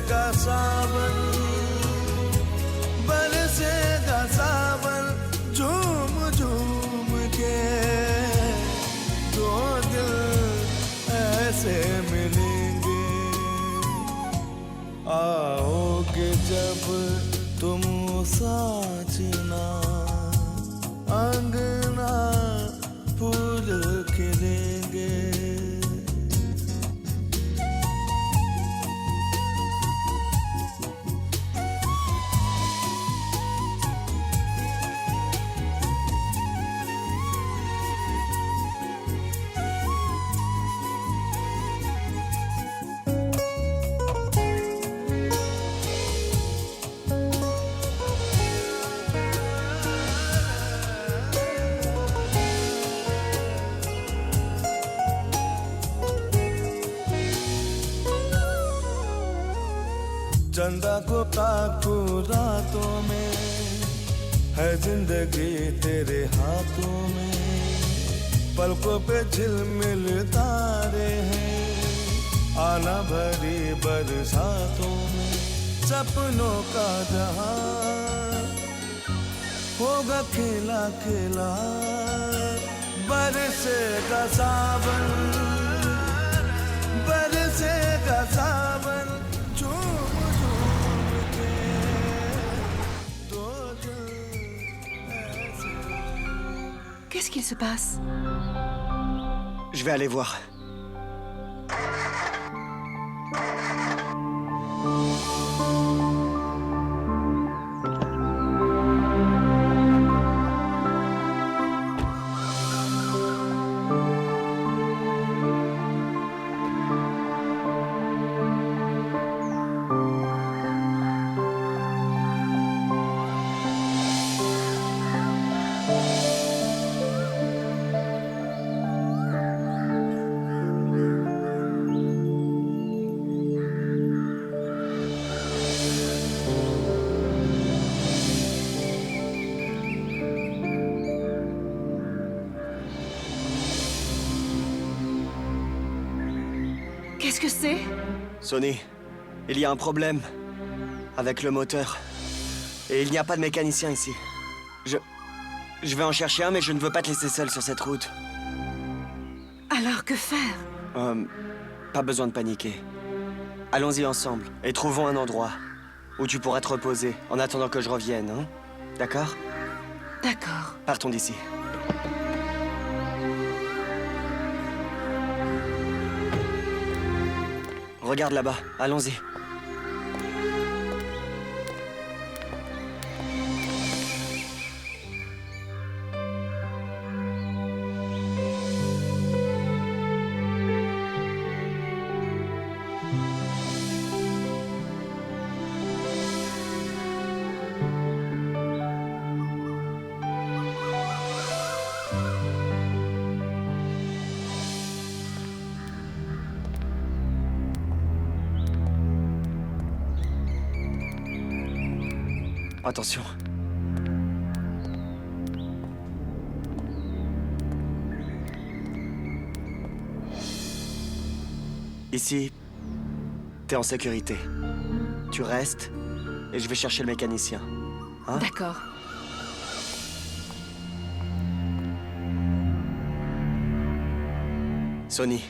बरसेगा सावन, बरसेगा सावन झूम झूम के, दो दिल ऐसे मिलेंगे, आओगे जब तुम साजना, अंगना फूल खिलेंगे। चंदा को ताकूं रातों में, है जिंदगी तेरे हाथों में, पलकों पे झिलमिल तारे हैं, आना भरी बरसातों में, सपनों का जहां होगा खिला खिला, बरसेगा सावन, बरसेगा सावन झूम झूम के, दो दिल ऐसे। Qu'est-ce qu'il se passe? Je vais aller voir. Qu'est-ce que c'est? Sonny, il y a un problème avec le moteur. Et il n'y a pas de mécanicien ici. Je vais en chercher un, mais je ne veux pas te laisser seul sur cette route. Alors que faire? Pas besoin de paniquer. Allons-y ensemble et trouvons un endroit où tu pourras te reposer en attendant que je revienne, hein? D'accord? D'accord. Partons d'ici. Regarde là-bas, allons-y. Attention. Ici, t'es en sécurité. Tu restes et je vais chercher le mécanicien. Hein? D'accord. Sonny,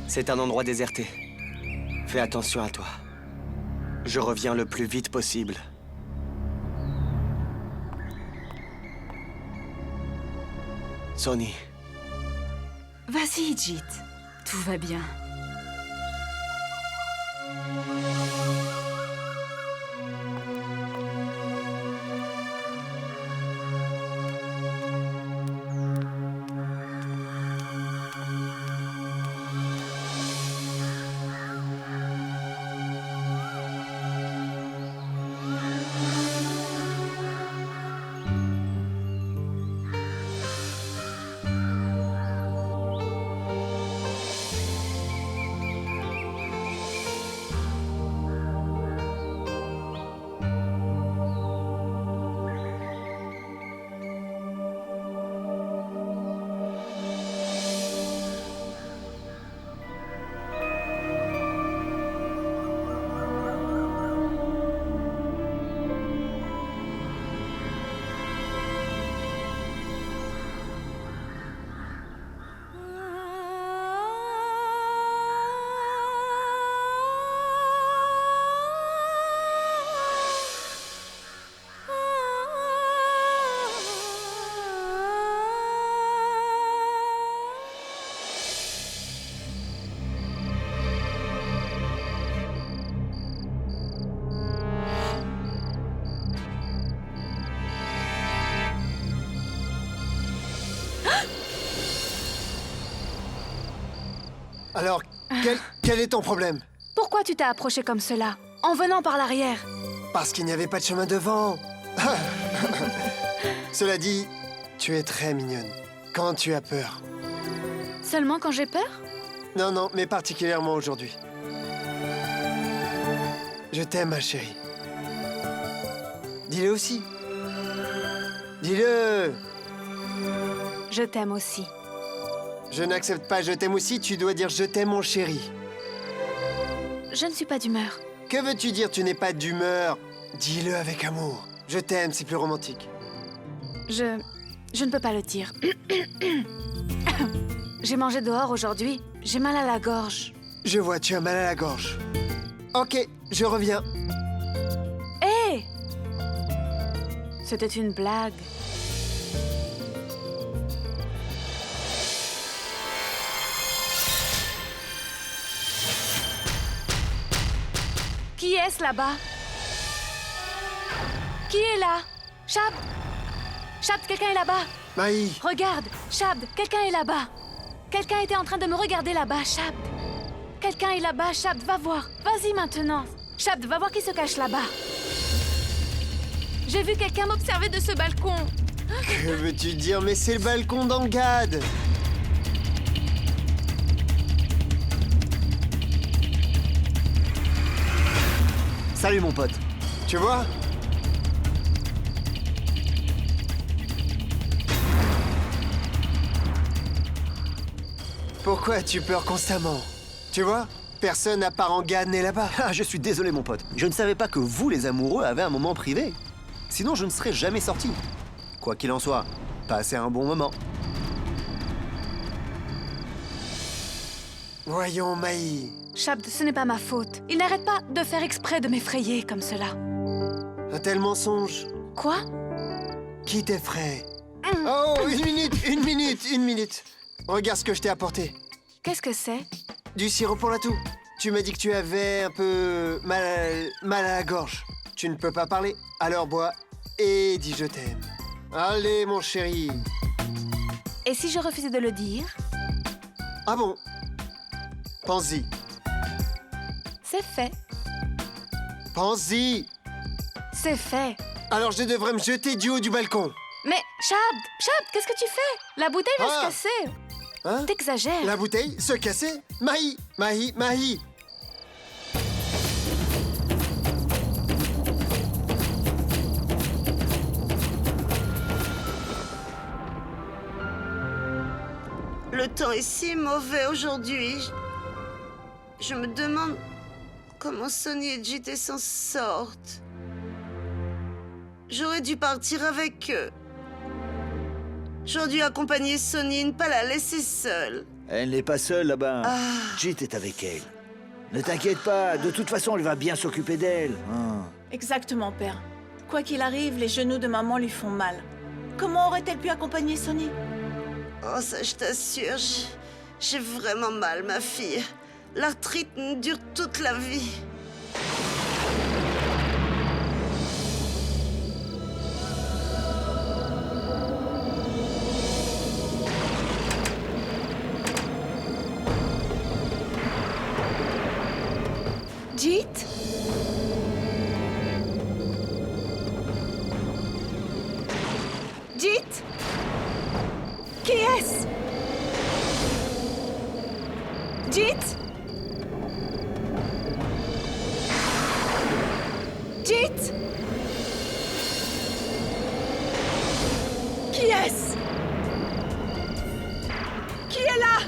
c'est un endroit déserté. Fais attention à toi. Je reviens le plus vite possible. Sonny. Vas-y, Jit. Tout va bien. Quel est ton problème? Pourquoi tu t'es approché comme cela, en venant par l'arrière? Parce qu'il n'y avait pas de chemin devant. Cela dit, tu es très mignonne. Quand tu as peur. Seulement quand j'ai peur? Non, non, mais particulièrement aujourd'hui. Je t'aime, ma chérie. Dis-le aussi. Dis-le. Je t'aime aussi. Je n'accepte pas je t'aime aussi, tu dois dire je t'aime, mon chéri. Je ne suis pas d'humeur. Que veux-tu dire, tu n'es pas d'humeur? Dis-le avec amour. Je t'aime, c'est plus romantique. Je ne peux pas le dire. J'ai mangé dehors aujourd'hui. J'ai mal à la gorge. Je vois, tu as mal à la gorge. Ok, je reviens. Hé! C'était une blague. Qui est-ce là-bas? Qui est là? Shabd! Shabd, quelqu'un est là-bas! Maï, Regarde! Shabd, quelqu'un est là-bas! Quelqu'un était en train de me regarder là-bas, Shabd! Quelqu'un est là-bas, Shabd, va voir! Vas-y maintenant! Shabd, va voir qui se cache là-bas! J'ai vu quelqu'un m'observer de ce balcon! que veux-tu dire? Mais c'est le balcon d'Angad. Salut mon pote. Tu vois? Pourquoi as-tu peur constamment? Tu vois? Personne à part Angad n'est là-bas. Ah, je suis désolé mon pote. Je ne savais pas que vous, les amoureux, avez un moment privé. Sinon, je ne serais jamais sorti. Quoi qu'il en soit, passez un bon moment. Voyons, Maï. Shabd, ce n'est pas ma faute. Il n'arrête pas de faire exprès de m'effrayer comme cela. Un tel mensonge. Quoi? Qui t'effraie? Oh, une minute. Regarde ce que je t'ai apporté. Qu'est-ce que c'est? Du sirop pour la toux. Tu m'as dit que tu avais un peu mal à la gorge. Tu ne peux pas parler, alors bois et dis je t'aime. Allez, mon chéri. Et si je refusais de le dire? Ah bon? Pense-y. C'est fait. Pense-y. C'est fait. Alors je devrais me jeter du haut du balcon. Mais Shabd, qu'est-ce que tu fais? La bouteille va se casser. Hein? T'exagères. La bouteille se casser? Maï. Le temps est si mauvais aujourd'hui. Je me demande comment Sonny et JT s'en sortent. J'aurais dû partir avec eux. J'aurais dû accompagner Sonny, ne pas la laisser seule. Elle n'est pas seule là-bas. Ah. Jit est avec elle. Ne t'inquiète pas, de toute façon, elle va bien s'occuper d'elle. Hein. Exactement, père. Quoi qu'il arrive, les genoux de maman lui font mal. Comment aurait-elle pu accompagner Sonny? Oh, ça, je t'assure, j'ai vraiment mal, ma fille. L'arthrite dure toute la vie. Jit? Jit? Qui est-ce? Jit? Jit? Qui est-ce? Qui est là?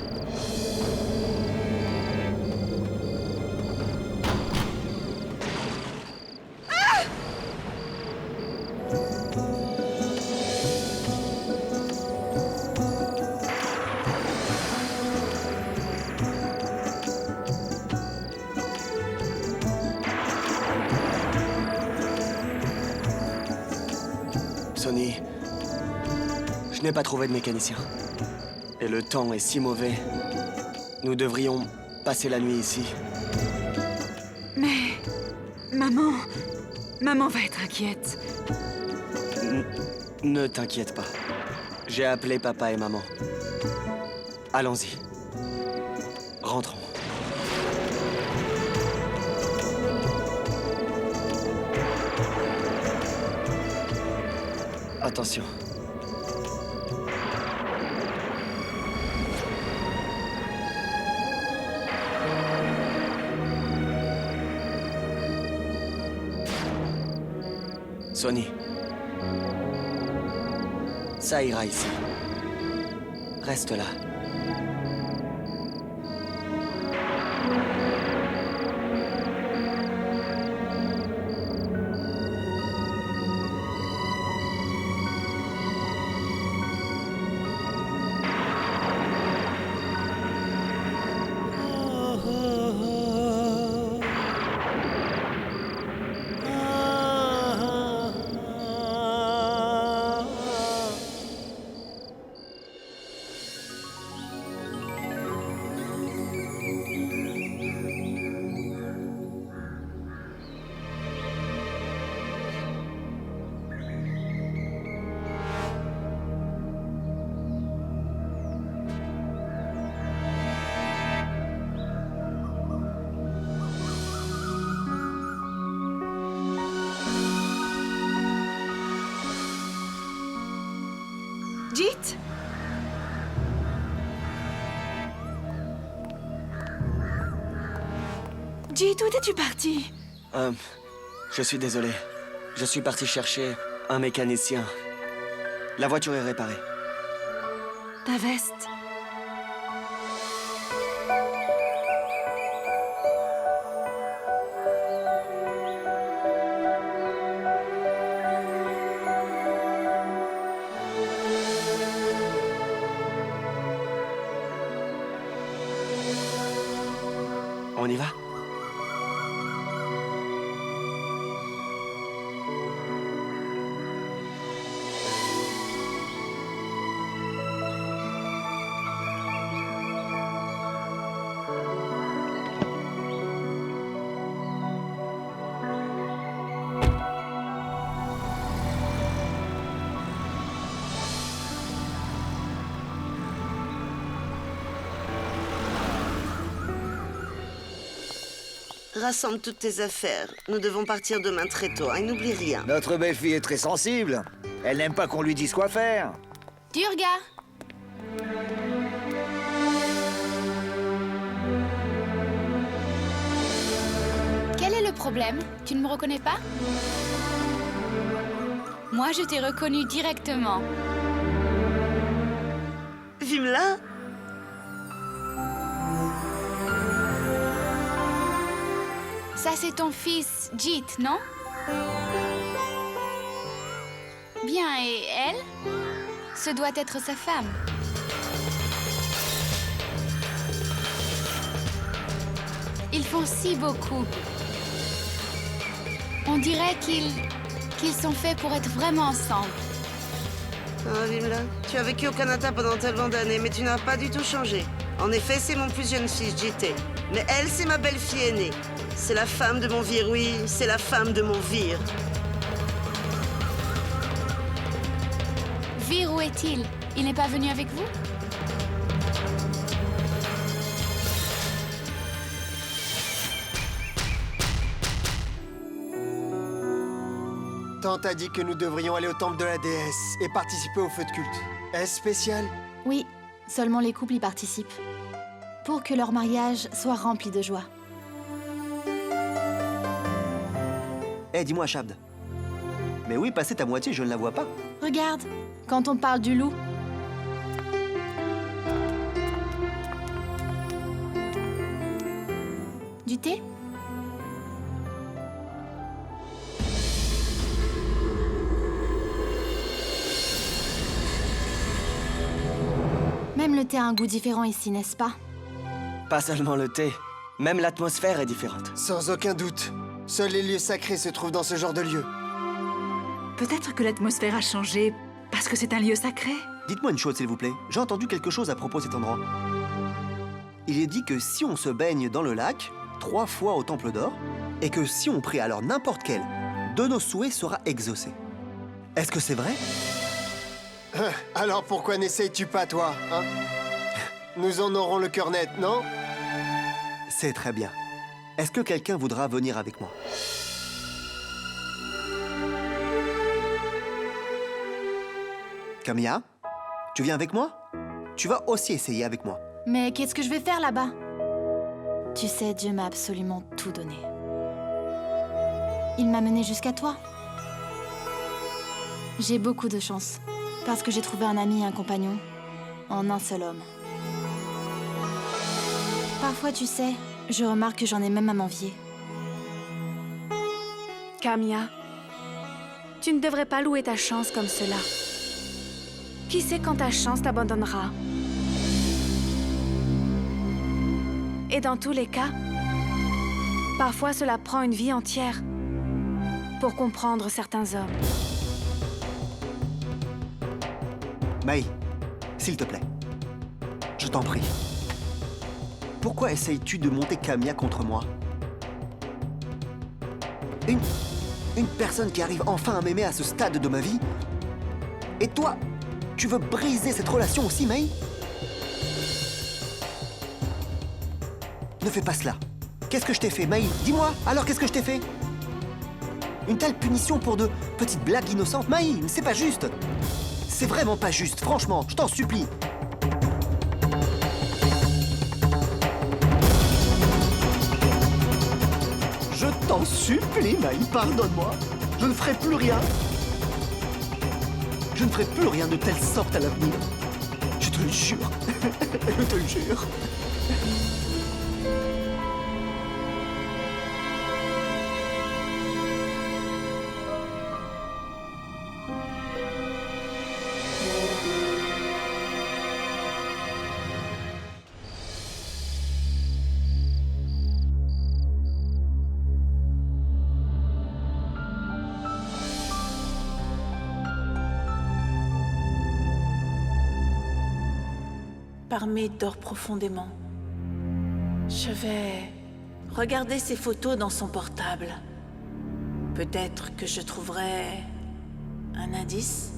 Sonny, je n'ai pas trouvé de mécanicien. Et le temps est si mauvais. Nous devrions passer la nuit ici. Mais... Maman va être inquiète. Ne t'inquiète pas. J'ai appelé papa et maman. Allons-y. Rentrons. Attention. Sonny. Ça ira ici. Reste là. Jit? Jit, où es-tu parti? Je suis désolé. Je suis parti chercher un mécanicien. La voiture est réparée. Ta veste. On y va? Rassemble toutes tes affaires. Nous devons partir demain très tôt. Et n'oublie rien. Notre belle-fille est très sensible. Elle n'aime pas qu'on lui dise quoi faire. Durga! Quel est le problème? Tu ne me reconnais pas? Moi, je t'ai reconnu directement. Vimla? Ça, c'est ton fils, Jit, non? Bien, et elle? Ce doit être sa femme. Ils font si beaucoup. On dirait qu'ils sont faits pour être vraiment ensemble. Ah, Vimla, tu as vécu au Canada pendant tellement d'années, mais tu n'as pas du tout changé. En effet, c'est mon plus jeune fils, JT. Mais elle, c'est ma belle-fille aînée. C'est la femme de mon Vir, oui, c'est la femme de mon Vir. Vir, où est-il? Il n'est pas venu avec vous? Tante a dit que nous devrions aller au temple de la déesse et participer au feu de culte. Est-ce spécial? Oui, seulement les couples y participent. Pour que leur mariage soit rempli de joie. Eh, dis-moi, Shabd. Mais où est passée ta moitié? Je ne la vois pas. Regarde, quand on parle du loup. Du thé? Même le thé a un goût différent ici, n'est-ce pas? Pas seulement le thé, même l'atmosphère est différente. Sans aucun doute. Seuls les lieux sacrés se trouvent dans ce genre de lieu. Peut-être que l'atmosphère a changé parce que c'est un lieu sacré. Dites-moi une chose, s'il vous plaît. J'ai entendu quelque chose à propos de cet endroit. Il est dit que si on se baigne dans le lac, 3 fois au Temple d'Or, et que si on prie alors n'importe quel de nos souhaits sera exaucé. Est-ce que c'est vrai? Alors pourquoi n'essayes-tu pas, toi, hein? Nous en aurons le cœur net, non? C'est très bien. Est-ce que quelqu'un voudra venir avec moi? Camilla, tu viens avec moi? Tu vas aussi essayer avec moi. Mais qu'est-ce que je vais faire là-bas? Tu sais, Dieu m'a absolument tout donné. Il m'a mené jusqu'à toi. J'ai beaucoup de chance, parce que j'ai trouvé un ami et un compagnon en un seul homme. Parfois, tu sais, je remarque que j'en ai même à m'envier. Camilla, tu ne devrais pas louer ta chance comme cela. Qui sait quand ta chance t'abandonnera? Et dans tous les cas, parfois cela prend une vie entière pour comprendre certains hommes. Maï, s'il te plaît, je t'en prie. Pourquoi essayes-tu de monter Camilla contre moi? Une personne qui arrive enfin à m'aimer à ce stade de ma vie? Et toi, tu veux briser cette relation aussi, Maï? Ne fais pas cela. Qu'est-ce que je t'ai fait, Maï? Dis-moi, alors qu'est-ce que je t'ai fait? Une telle punition pour de petites blagues innocentes? Maï, c'est pas juste. C'est vraiment pas juste, franchement, je t'en supplie. Je t'en supplie, Maï, pardonne-moi. Je ne ferai plus rien. Je ne ferai plus rien de telle sorte à l'avenir. Je te le jure. Je te le jure. Parmé dort profondément. Je vais regarder ses photos dans son portable. Peut-être que je trouverai un indice.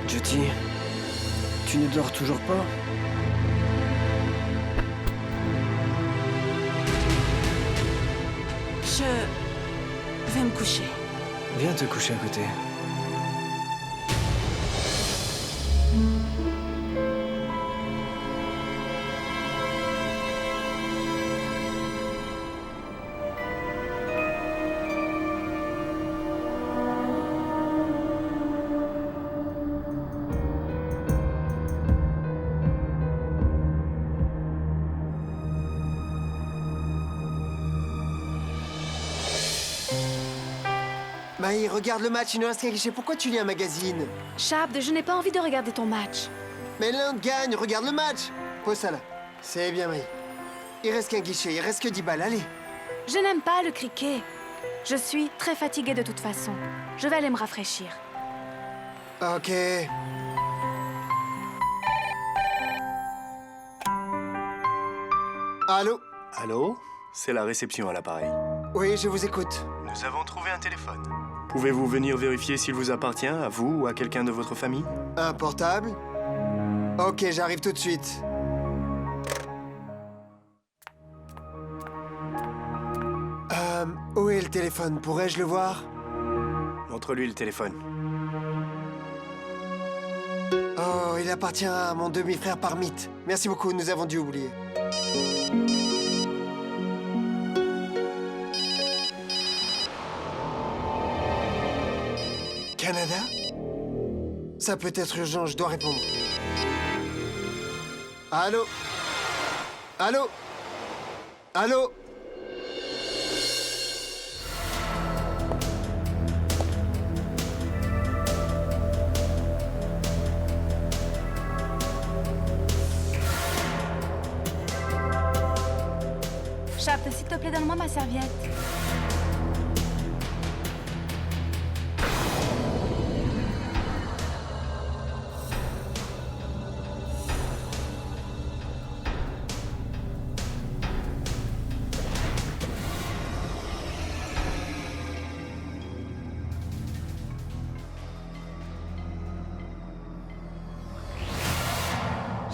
Judy, tu ne dors toujours pas? Je vais me coucher. Viens te coucher à côté. Maï, regarde le match, il nous reste qu'un guichet. Pourquoi tu lis un magazine? Shabd, je n'ai pas envie de regarder ton match. Mais l'Inde gagne, regarde le match. Pose ça là. C'est bien, Maï. Il reste qu'un guichet, il reste que 10 balles, allez. Je n'aime pas le cricket. Je suis très fatiguée de toute façon. Je vais aller me rafraîchir. Ok. Allô? Allô? C'est la réception à l'appareil. Oui, je vous écoute. Nous avons trouvé un téléphone. Pouvez-vous venir vérifier s'il vous appartient, à vous ou à quelqu'un de votre famille? Un portable? Ok, j'arrive tout de suite. Où est le téléphone? Pourrais-je le voir? Montre-lui le téléphone. Oh, il appartient à mon demi-frère Parmit. Merci beaucoup, nous avons dû oublier. Canada? Ça peut être urgent, je dois répondre. Allô? Allô? Allô? Shabd, s'il te plaît, donne-moi ma serviette.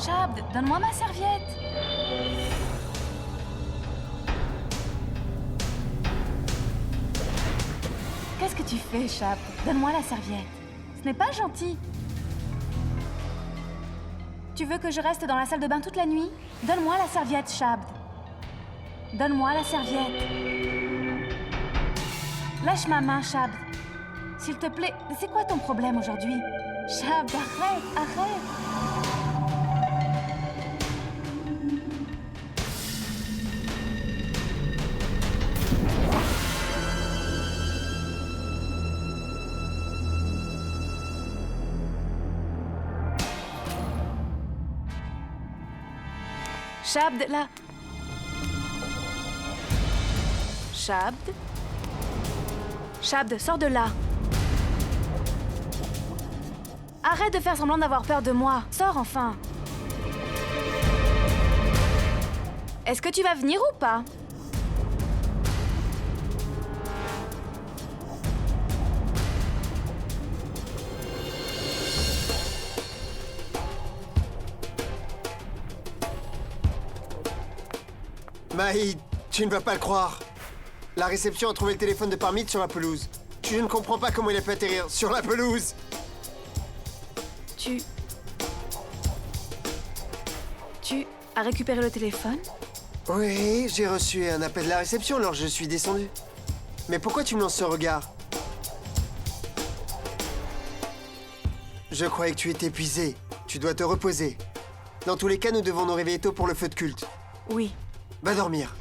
Shabd, donne-moi ma serviette. Qu'est-ce que tu fais, Shabd? Donne-moi la serviette. Ce n'est pas gentil. Tu veux que je reste dans la salle de bain toute la nuit? Donne-moi la serviette, Shabd. Donne-moi la serviette. Lâche ma main, Shabd. S'il te plaît, c'est quoi ton problème aujourd'hui? Shabd, arrête, arrête. Shabd, là. Shabd. Shabd, sors de là. Arrête de faire semblant d'avoir peur de moi. Sors enfin. Est-ce que tu vas venir ou pas? Maï, tu ne vas pas le croire. La réception a trouvé le téléphone de Parmit sur la pelouse. Je ne comprends pas comment il a pu atterrir sur la pelouse. Tu as récupéré le téléphone? Oui, j'ai reçu un appel de la réception, alors je suis descendu. Mais pourquoi tu me lances ce regard? Je croyais que tu étais épuisé. Tu dois te reposer. Dans tous les cas, nous devons nous réveiller tôt pour le feu de culte. Oui. Va dormir.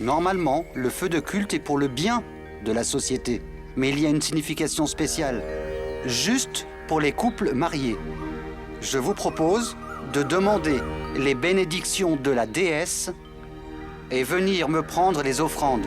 Normalement, le feu de culte est pour le bien de la société. Mais il y a une signification spéciale, juste pour les couples mariés. Je vous propose de demander les bénédictions de la déesse et venir me prendre les offrandes.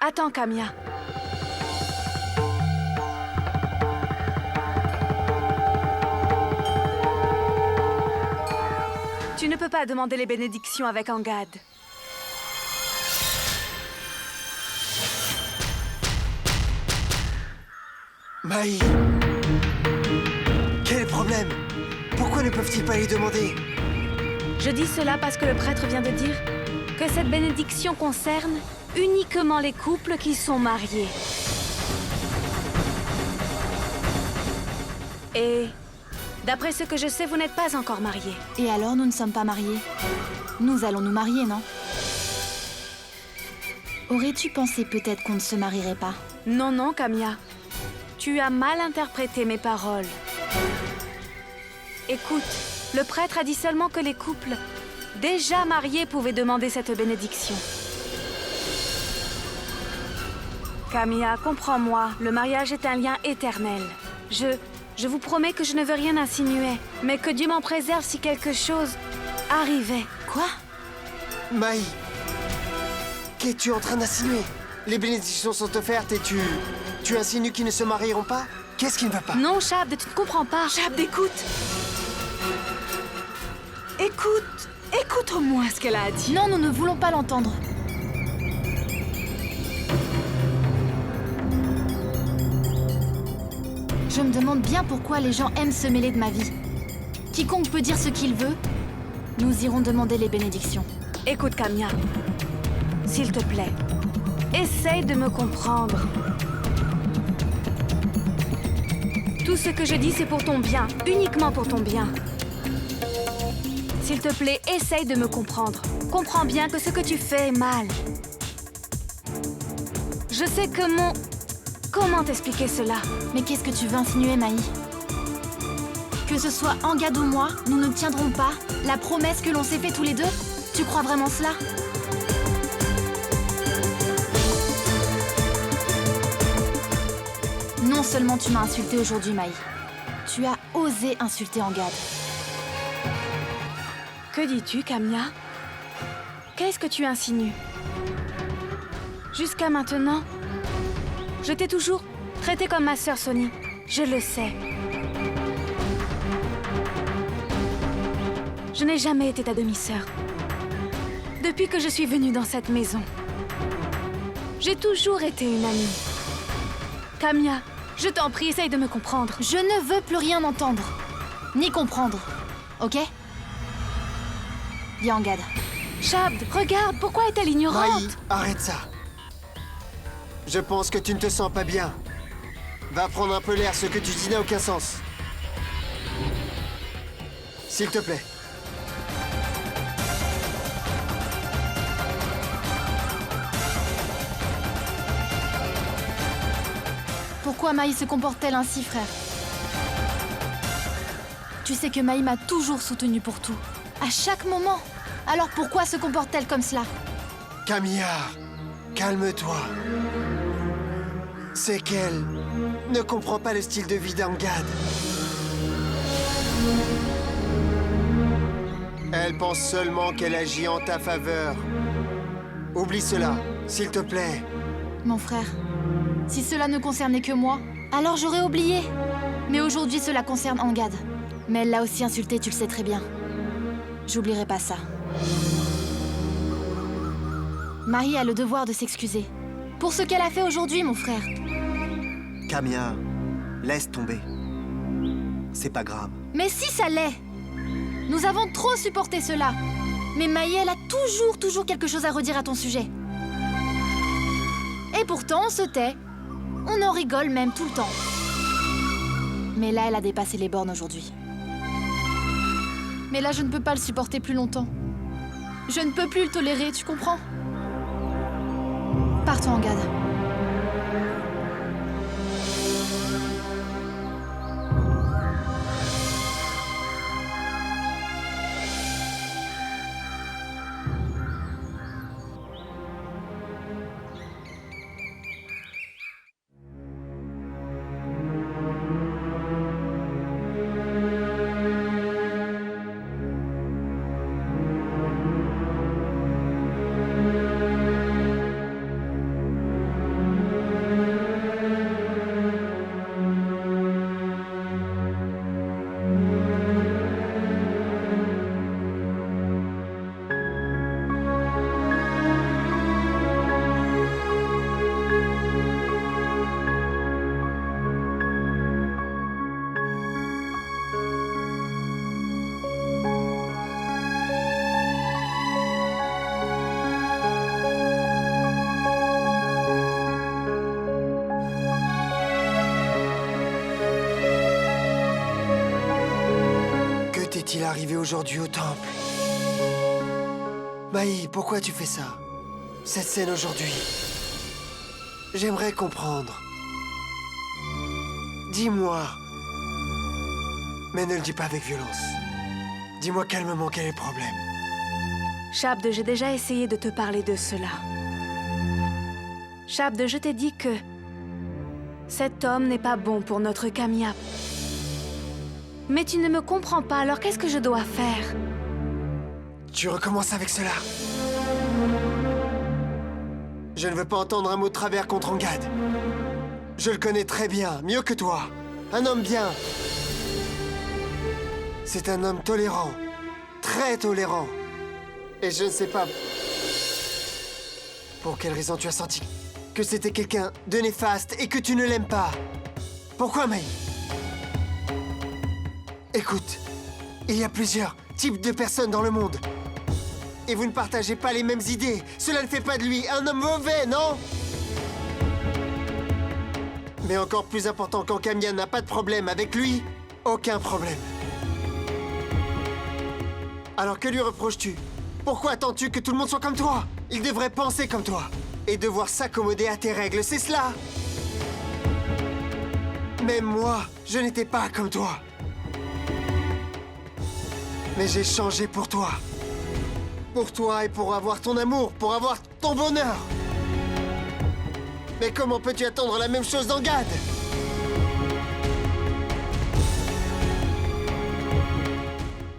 Attends, Camilla. Tu ne peux pas demander les bénédictions avec Angad. Maï! Quel problème? Pourquoi ne peuvent-ils pas les demander? Je dis cela parce que le prêtre vient de dire que cette bénédiction concerne uniquement les couples qui sont mariés. Et d'après ce que je sais, vous n'êtes pas encore mariés. Et alors, nous ne sommes pas mariés? Nous allons nous marier, non? Aurais-tu pensé peut-être qu'on ne se marierait pas? Non, non, Camilla. Tu as mal interprété mes paroles. Écoute, le prêtre a dit seulement que les couples déjà mariés pouvaient demander cette bénédiction. Camilla, comprends-moi, le mariage est un lien éternel. Je vous promets que je ne veux rien insinuer, mais que Dieu m'en préserve si quelque chose arrivait. Quoi? Maï, qu'es-tu en train d'insinuer? Les bénédictions sont offertes et tu insinues qu'ils ne se marieront pas? Qu'est-ce qui ne va pas? Non, Shabd, tu ne comprends pas. Shabd, écoute. Écoute au moins ce qu'elle a à dire. Non, nous ne voulons pas l'entendre. Je me demande bien pourquoi les gens aiment se mêler de ma vie. Quiconque peut dire ce qu'il veut, nous irons demander les bénédictions. Écoute, Camilla, s'il te plaît, essaye de me comprendre. Tout ce que je dis, c'est pour ton bien, uniquement pour ton bien. S'il te plaît, essaye de me comprendre. Comprends bien que ce que tu fais est mal. Je sais que mon... Comment t'expliquer cela? Mais qu'est-ce que tu veux insinuer, Maï? Que ce soit Angad ou moi, nous ne tiendrons pas la promesse que l'on s'est fait tous les deux? Tu crois vraiment cela? Non seulement tu m'as insulté aujourd'hui, Maï. Tu as osé insulter Angad. Que dis-tu, Camilla? Qu'est-ce que tu insinues? Jusqu'à maintenant, je t'ai toujours traitée comme ma sœur Sonny. Je le sais. Je n'ai jamais été ta demi-sœur. Depuis que je suis venue dans cette maison, j'ai toujours été une amie. Camilla, je t'en prie, essaye de me comprendre. Je ne veux plus rien entendre, ni comprendre, ok? Viens, Angad. Shabd, regarde, pourquoi est-elle ignorante? Maï, arrête ça. Je pense que tu ne te sens pas bien. Va prendre un peu l'air, ce que tu dis n'a aucun sens. S'il te plaît. Pourquoi Maï se comporte-t-elle ainsi, frère? Tu sais que Maï m'a toujours soutenue pour tout, à chaque moment. Alors pourquoi se comporte-t-elle comme cela? Camilla, calme-toi. C'est qu'elle ne comprend pas le style de vie d'Angad. Elle pense seulement qu'elle agit en ta faveur. Oublie cela, s'il te plaît. Mon frère, si cela ne concernait que moi, alors j'aurais oublié. Mais aujourd'hui, cela concerne Angad. Mais elle l'a aussi insulté, tu le sais très bien. J'oublierai pas ça. Maï a le devoir de s'excuser. Pour ce qu'elle a fait aujourd'hui, mon frère. Camilla, laisse tomber. C'est pas grave. Mais si ça l'est! Nous avons trop supporté cela. Mais Maï, elle a toujours quelque chose à redire à ton sujet. Et pourtant, on se tait. On en rigole même tout le temps. Mais là, elle a dépassé les bornes aujourd'hui. Mais là, je ne peux pas le supporter plus longtemps. Je ne peux plus le tolérer, tu comprends? Partons, Angad. Qu'est-il arrivé aujourd'hui au temple? Maï, pourquoi tu fais ça? Cette scène aujourd'hui. J'aimerais comprendre. Dis-moi. Mais ne le dis pas avec violence. Dis-moi calmement quel est le problème. Shabde, j'ai déjà essayé de te parler de cela. Shabde, je t'ai dit que cet homme n'est pas bon pour notre Kamia. Mais tu ne me comprends pas, alors qu'est-ce que je dois faire? Tu recommences avec cela. Je ne veux pas entendre un mot de travers contre Angad. Je le connais très bien, mieux que toi. Un homme bien. C'est un homme tolérant. Très tolérant. Et je ne sais pas... pour quelle raison tu as senti que c'était quelqu'un de néfaste et que tu ne l'aimes pas. Pourquoi, Mai? Écoute, il y a plusieurs types de personnes dans le monde. Et vous ne partagez pas les mêmes idées. Cela ne fait pas de lui un homme mauvais, non? Mais encore plus important, quand Kamia n'a pas de problème avec lui, aucun problème. Alors que lui reproches-tu? Pourquoi attends-tu que tout le monde soit comme toi? Il devrait penser comme toi. Et devoir s'accommoder à tes règles, c'est cela? Même moi, je n'étais pas comme toi. Mais j'ai changé pour toi. Pour toi et pour avoir ton amour, pour avoir ton bonheur. Mais comment peux-tu attendre la même chose d'Angad?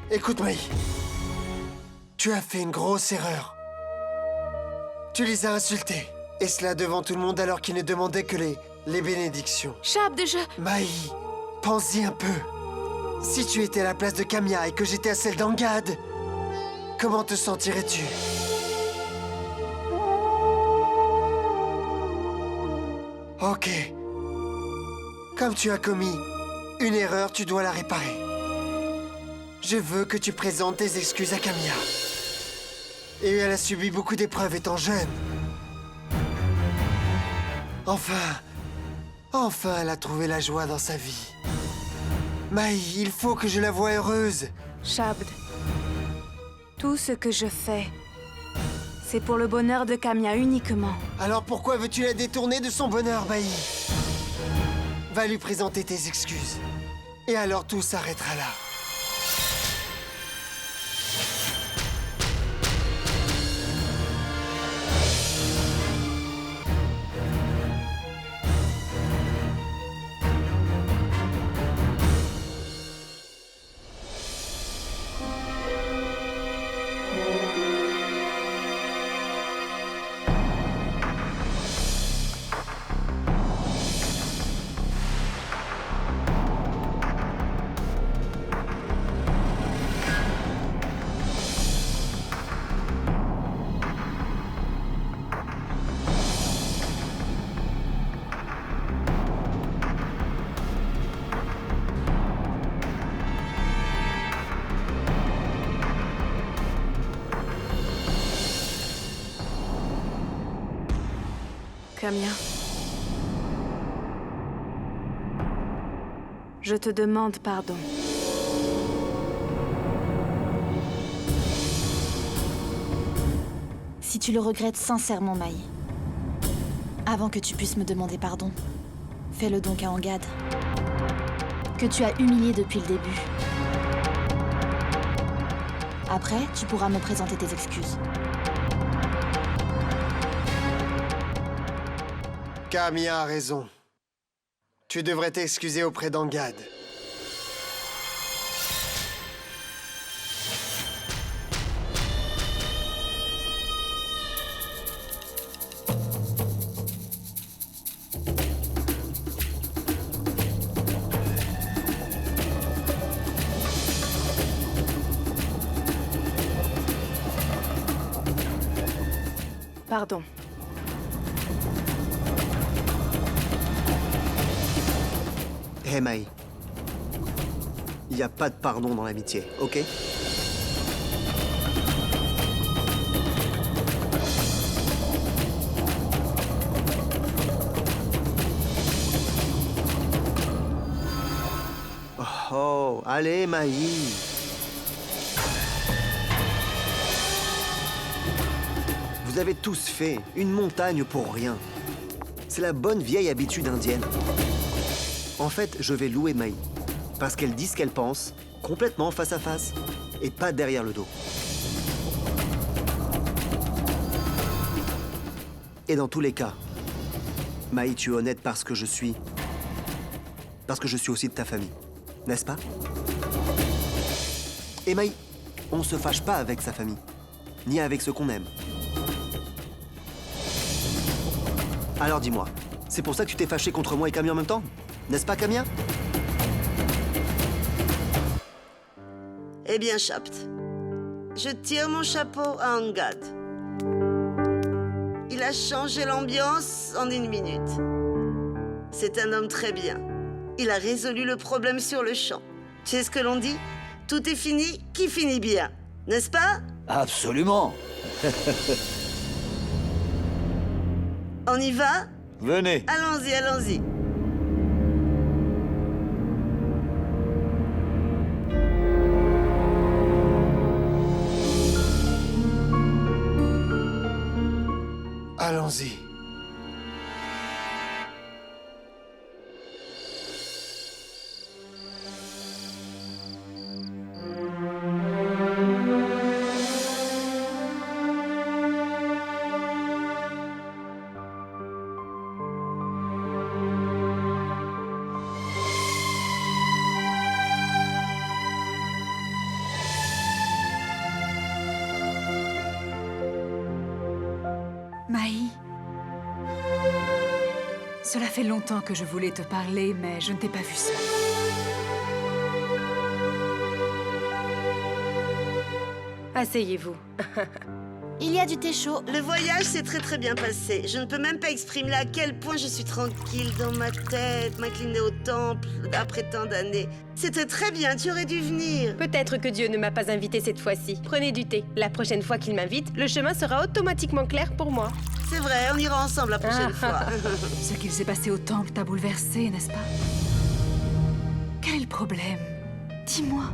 Écoute, Mai. Tu as fait une grosse erreur. Tu les as insultés. Et cela devant tout le monde alors qu'ils ne demandaient que les bénédictions. Shabde, Mai, pense-y un peu. Si tu étais à la place de Kamia et que j'étais à celle d'Angad, comment te sentirais-tu? Ok. Comme tu as commis une erreur, tu dois la réparer. Je veux que tu présentes tes excuses à Kamia. Et elle a subi beaucoup d'épreuves étant jeune. Enfin, elle a trouvé la joie dans sa vie. Mai, il faut que je la voie heureuse. Shabde, tout ce que je fais, c'est pour le bonheur de Kamia uniquement. Alors pourquoi veux-tu la détourner de son bonheur, Mai? Va lui présenter tes excuses. Et alors tout s'arrêtera là. Kamia, je te demande pardon. Si tu le regrettes sincèrement, Mai, avant que tu puisses me demander pardon, fais-le donc à Angad, que tu as humilié depuis le début. Après, tu pourras me présenter tes excuses. Kamia a raison. Tu devrais t'excuser auprès d'Angad. Pardon. Hé, Mai. Il n'y a pas de pardon dans l'amitié, ok? Oh, allez, Mai. Vous avez tous fait une montagne pour rien. C'est la bonne vieille habitude indienne. En fait, je vais louer Mai. Parce qu'elle dit ce qu'elle pense, complètement face à face, et pas derrière le dos. Et dans tous les cas, Maï, tu es honnête parce que je suis aussi de ta famille, n'est-ce pas? Et Maï, on se fâche pas avec sa famille, ni avec ceux qu'on aime. Alors dis-moi, c'est pour ça que tu t'es fâché contre moi et Camille en même temps? N'est-ce pas, Camille? Eh bien, Chapt, je tire mon chapeau à Angad. Il a changé l'ambiance en 1 minute. C'est un homme très bien. Il a résolu le problème sur le champ. Tu sais ce que l'on dit? Tout est fini qui finit bien. N'est-ce pas? Absolument. On y va? Venez. Allons-y, allons-y. Allons-y. Maï, cela fait longtemps que je voulais te parler, mais je ne t'ai pas vue seule. Asseyez-vous. Il y a du thé chaud. Le voyage s'est très bien passé. Je ne peux même pas exprimer à quel point je suis tranquille dans ma tête, m'incliner au temple après tant d'années. C'était très bien, tu aurais dû venir. Peut-être que Dieu ne m'a pas invité cette fois-ci. Prenez du thé. La prochaine fois qu'il m'invite, le chemin sera automatiquement clair pour moi. C'est vrai, on ira ensemble la prochaine fois. Ce qu'il s'est passé au temple t'a bouleversé, n'est-ce pas? Quel est le problème? Dis-moi.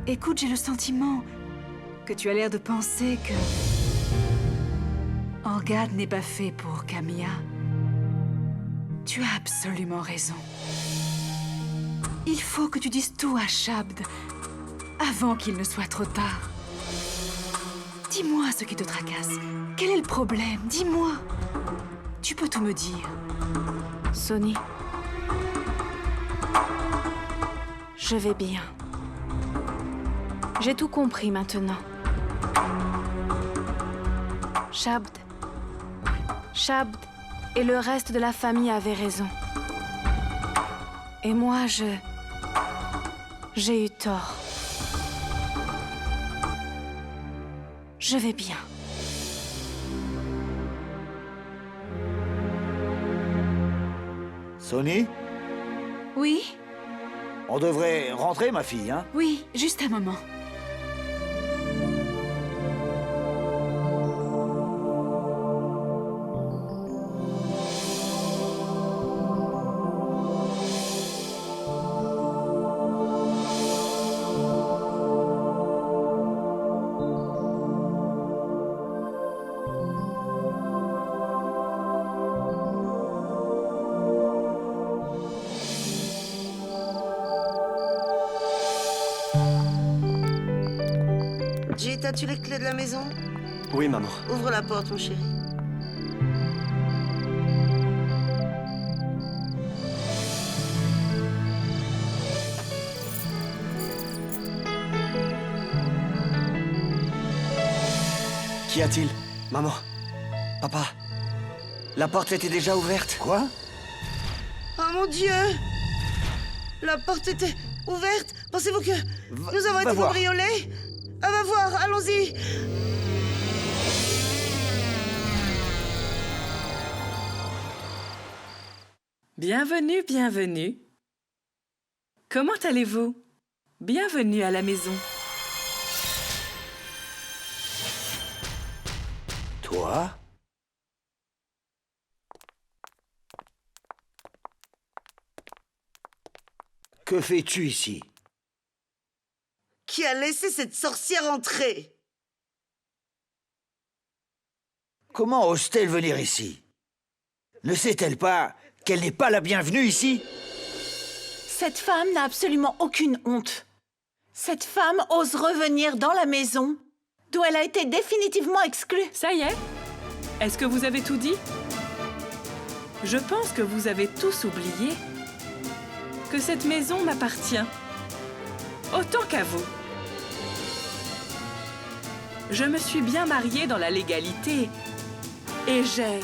Écoute, j'ai le sentiment que tu as l'air de penser que Angad n'est pas fait pour Camilla. Tu as absolument raison. Il faut que tu dises tout à Shabd avant qu'il ne soit trop tard. Dis-moi ce qui te tracasse. Quel est le problème? Dis-moi. Tu peux tout me dire. Sonny. Je vais bien. J'ai tout compris maintenant. Shabd et le reste de la famille avaient raison. Et moi, j'ai eu tort. Je vais bien. Sonny, Oui? on devrait rentrer, ma fille, hein? Oui, juste un moment. Jit, as-tu les clés de la maison? Oui, maman. Ouvre la porte, mon chéri. Qu'y a-t-il? Maman? Papa? La porte était déjà ouverte. Quoi? Oh mon Dieu! La porte était ouverte? Pensez-vous que nous avons été cambriolés? Ah, va voir, allons-y! Bienvenue, bienvenue. Comment allez-vous? Bienvenue à la maison. Toi? Que fais-tu ici? Qui a laissé cette sorcière entrer? Comment ose-t-elle venir ici? Ne sait-elle pas qu'elle n'est pas la bienvenue ici? Cette femme n'a absolument aucune honte. Cette femme ose revenir dans la maison d'où elle a été définitivement exclue. Ça y est? Est-ce que vous avez tout dit? Je pense que vous avez tous oublié que cette maison m'appartient, autant qu'à vous. Je me suis bien mariée dans la légalité et j'ai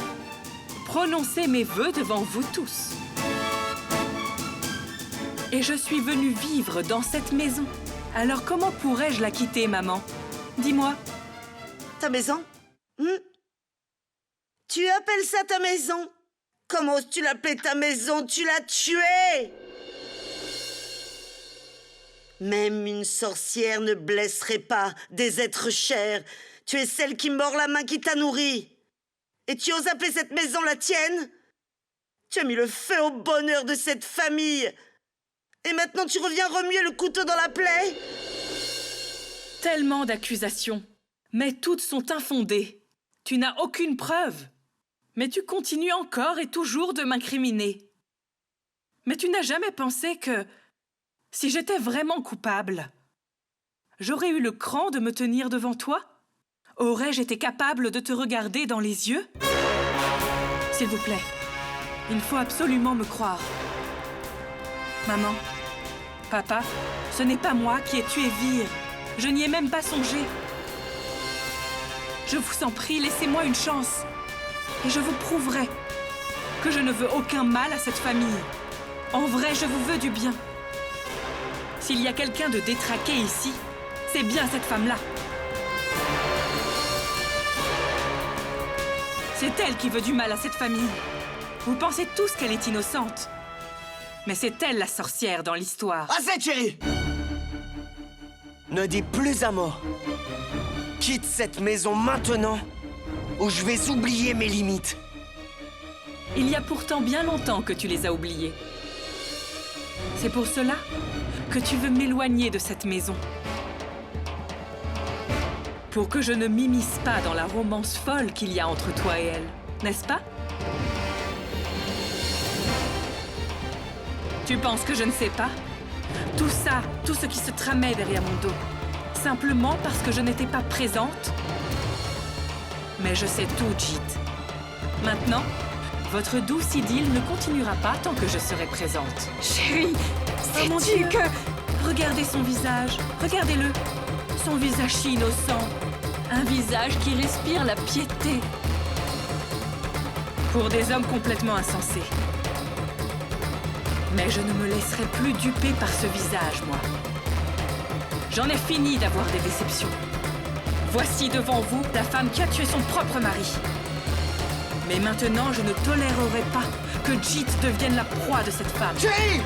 prononcé mes vœux devant vous tous. Et je suis venue vivre dans cette maison. Alors comment pourrais-je la quitter, maman? Dis-moi. Ta maison? Tu appelles ça ta maison? Comment oses-tu l'appeler ta maison? Tu l'as tuée! Même une sorcière ne blesserait pas des êtres chers. Tu es celle qui mord la main qui t'a nourri. Et tu oses appeler cette maison la tienne? Tu as mis le feu au bonheur de cette famille. Et maintenant tu reviens remuer le couteau dans la plaie? Tellement d'accusations, mais toutes sont infondées. Tu n'as aucune preuve. Mais tu continues encore et toujours de m'incriminer. Mais tu n'as jamais pensé que, si j'étais vraiment coupable, j'aurais eu le cran de me tenir devant toi? Aurais-je été capable de te regarder dans les yeux? S'il vous plaît, il faut absolument me croire. Maman, papa, ce n'est pas moi qui ai tué Vire. Je n'y ai même pas songé. Je vous en prie, laissez-moi une chance. Et je vous prouverai que je ne veux aucun mal à cette famille. En vrai, je vous veux du bien. S'il y a quelqu'un de détraqué ici, c'est bien cette femme-là. C'est elle qui veut du mal à cette famille. Vous pensez tous qu'elle est innocente. Mais c'est elle la sorcière dans l'histoire. Assez, chérie! Ne dis plus un mot. Quitte cette maison maintenant, ou je vais oublier mes limites. Il y a pourtant bien longtemps que tu les as oubliées. C'est pour cela que tu veux m'éloigner de cette maison. Pour que je ne m'immisce pas dans la romance folle qu'il y a entre toi et elle, n'est-ce pas? Tu penses que je ne sais pas? Tout ça, tout ce qui se tramait derrière mon dos, simplement parce que je n'étais pas présente? Mais je sais tout, Jit. Maintenant, votre douce idylle ne continuera pas tant que je serai présente. Chérie, oh mon sais-tu Dieu que... Regardez son visage, regardez-le. Son visage si innocent. Un visage qui respire la piété. Pour des hommes complètement insensés. Mais je ne me laisserai plus duper par ce visage, moi. J'en ai fini d'avoir des déceptions. Voici devant vous la femme qui a tué son propre mari. Mais maintenant, je ne tolérerai pas que Jit devienne la proie de cette femme. Chérie!